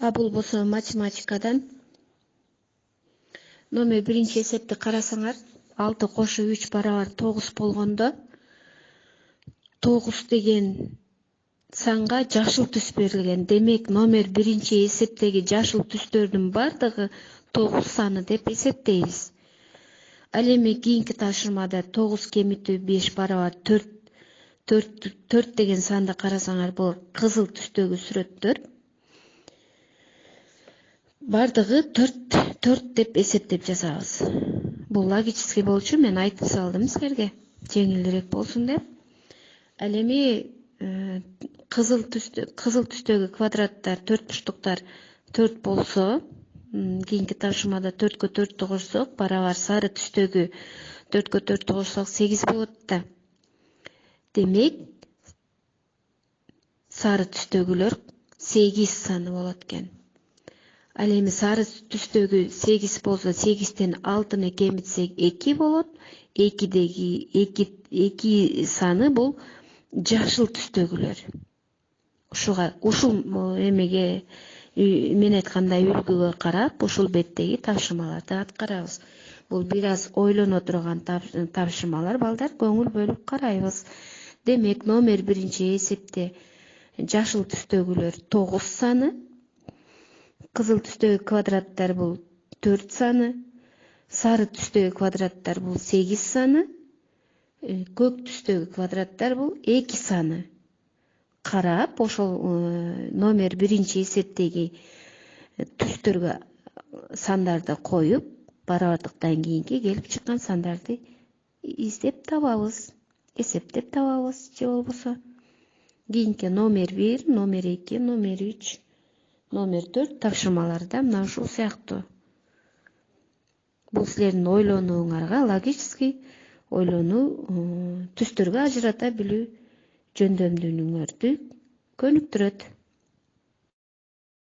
Бул болсо математикадан номер биринчи эсепти карасаңар, 6 кошуу 3 барабар 9 болгондо 9 деген санга жашыл түс берилген. Демек, номер биринчи эсептеги жашыл түстөрдүн бардыгы 9 саны деп эсептейбиз. Ал эми кийинки тапшырмада 9 кемитүү 5 барабар 4 деген санды карасаңар, бул кызыл түстөгү сүрөттөр. Бардыгы 4 деп эсептеп жасабыз. Бул логический болчу, мен айтып салдым силерге, жеңилирээк болсун деп. Ал эми кызыл түстөгү квадраттар, төртбурчтуктар 4 болсо, кийинки тапшырмада 4кө 4 кошсок, барабар сары түстөгү 4кө 4 кошсок 8 болот да. Демек, сары түстөгүлөр 8 саны болот экен. Ал эми сары түстөгү 8 болсо, 8тен 6-ны кемитсек 2 болот. 2 саны бул жашыл түстөгүлөр. Ушул эмеге мен айткандай үлгүгө карап, ушул беттеги тапшырмаларды аткарабыз. Бул бир аз ойлоно турган тапшырмалар, балдар, көңүл бөлүп карайбыз. Демек, номер биринчи эсепте жашыл түстөгүлөр 9 саны, кызыл түстөгү квадраттар бул 4 саны, сары түстөгү квадраттар бул 8 саны, көк түстөгү квадраттар бул 2 саны. Карап, ошол номер биринчи эсептеги түстөргө сандарды коюп, барабардыктан кийинки келип чыккан сандарды издеп табабыз, эсептеп табабыз, же болбосо кийинки номер 1, номер 2, номер 3, номер 4 тапшырмаларда мына ушул сыяктуу. Бул силердин ойлонууңарга, логический ойлонуу, түстөргө ажырата билүү жөндөмдүүлүгүңөрдү көнүктүрөт.